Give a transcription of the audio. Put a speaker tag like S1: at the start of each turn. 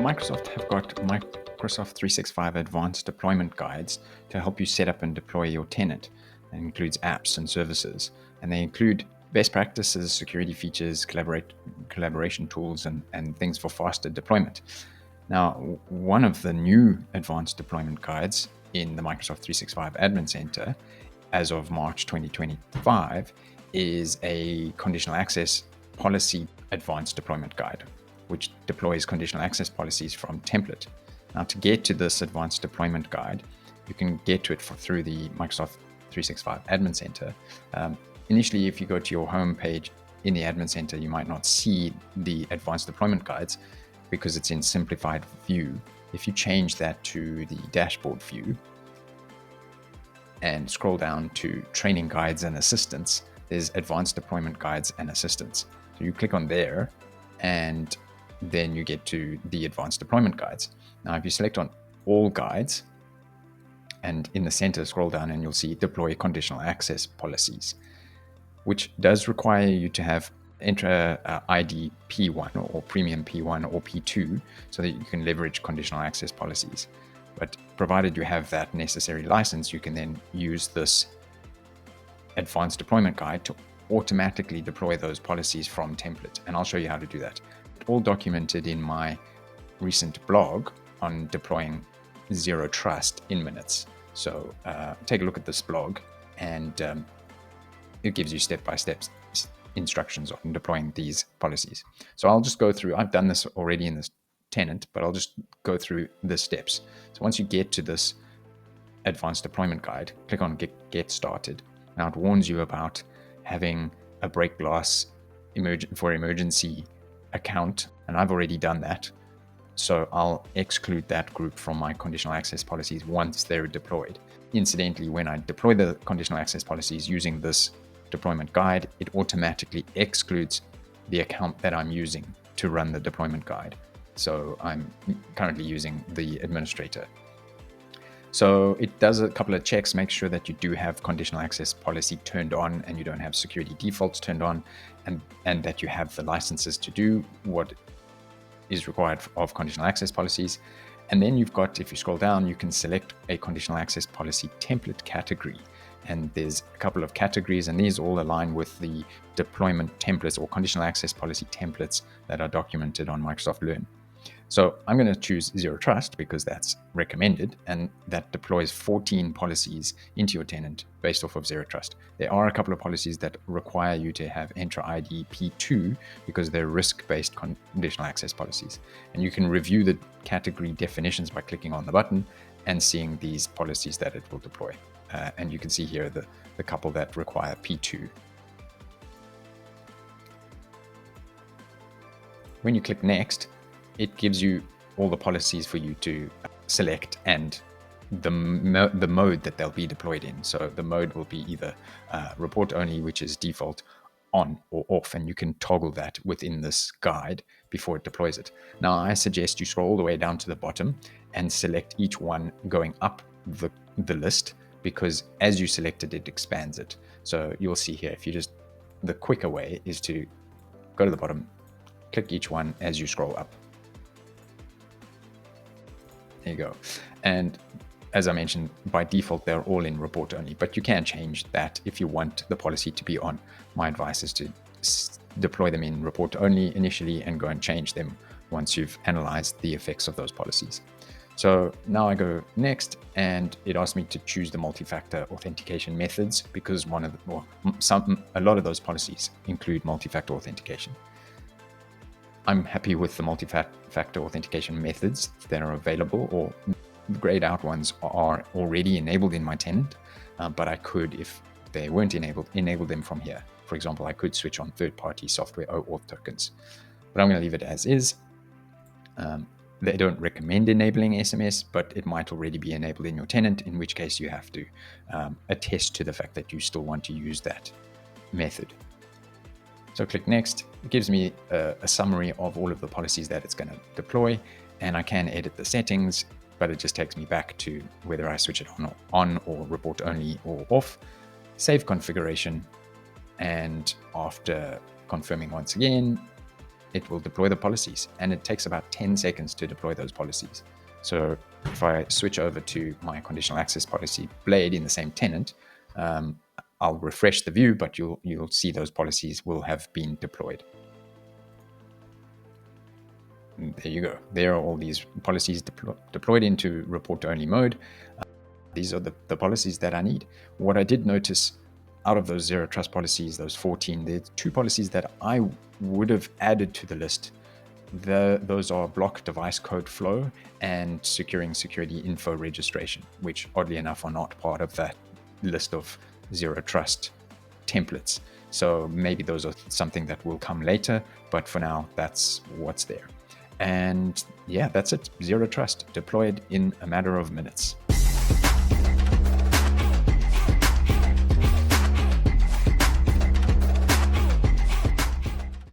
S1: Microsoft have got Microsoft 365 Advanced Deployment Guides to help you set up and deploy your tenant. It includes apps and services, and they include best practices, security features, collaboration tools, and things for faster deployment. Now, one of the new advanced deployment guides in the Microsoft 365 Admin Center as of March 2025 is a conditional access policy advanced deployment guide, which deploys conditional access policies from template. Now, to get to this advanced deployment guide, you can get to it through the Microsoft 365 Admin Center. Initially, if you go to your home page in the Admin Center, you might not see the advanced deployment guides because it's in simplified view. If you change that to the dashboard view and scroll down to training guides and assistance, there's advanced deployment guides and assistance. So you click on there and then you get to the advanced deployment guides. Now, if you select on all guides and in the center scroll down and you'll see deploy conditional access policies, which does require you to have enter ID P1 or premium P1 or P2 so that you can leverage conditional access policies. But provided you have that necessary license, you can then use this advanced deployment guide to automatically deploy those policies from template. And I'll show you how to do that. All documented in my recent blog on deploying Zero Trust in minutes. So take a look at this blog and it gives you step-by-step instructions on deploying these policies. So I'll just go through, I've done this already in this tenant, but I'll just go through the steps. So once you get to this advanced deployment guide, click on get started. Now it warns you about having a break glass for emergency account, and I've already done that. So I'll exclude that group from my conditional access policies once they're deployed. Incidentally, when I deploy the conditional access policies using this deployment guide, it automatically excludes the account that I'm using to run the deployment guide. So I'm currently using the administrator. So it does a couple of checks, make sure that you do have conditional access policy turned on and you don't have security defaults turned on, and that you have the licenses to do what is required of conditional access policies. And then you've got, if you scroll down, you can select a conditional access policy template category. And there's a couple of categories, and these all align with the deployment templates or conditional access policy templates that are documented on Microsoft Learn. So I'm going to choose Zero Trust because that's recommended, and that deploys 14 policies into your tenant based off of Zero Trust. There are a couple of policies that require you to have enter ID P2 because they're risk-based conditional access policies. And you can review the category definitions by clicking on the button and seeing these policies that it will deploy. And you can see here the couple that require P2. When you click next, it gives you all the policies for you to select and the mode that they'll be deployed in. So the mode will be either report only, which is default, on or off, and you can toggle that within this guide before it deploys it. Now, I suggest you scroll all the way down to the bottom and select each one going up the list, because as you select it, it expands it. So you'll see here, the quicker way is to go to the bottom, click each one as you scroll up. There you go. And as I mentioned, by default, they're all in report only, but you can change that if you want the policy to be on. My advice is to deploy them in report only initially and go and change them once you've analyzed the effects of those policies. So now I go next, and it asks me to choose the multi-factor authentication methods because a lot of those policies include multi-factor authentication. I'm happy with the multi-factor authentication methods that are available, or grayed out ones are already enabled in my tenant, but I could, if they weren't enabled, enable them from here. For example, I could switch on third-party software OAuth tokens, but I'm going to leave it as is. They don't recommend enabling SMS, but it might already be enabled in your tenant, in which case you have to attest to the fact that you still want to use that method. So click next. It gives me a summary of all of the policies that it's going to deploy, and I can edit the settings, but it just takes me back to whether I switch it on or report only or off. Save configuration, and after confirming once again, it will deploy the policies, and it takes about 10 seconds to deploy those policies. So if I switch over to my conditional access policy blade in the same tenant, I'll refresh the view, but you'll see those policies will have been deployed. And there you go. There are all these policies deployed into report-only mode. These are the policies that I need. What I did notice out of those zero trust policies, those 14, there's 2 policies that I would have added to the list. Those are block device code flow and securing security info registration, which oddly enough are not part of that list of zero trust templates. So maybe those are something that will come later, but for now, that's what's there. And yeah, that's it. Zero trust deployed in a matter of minutes.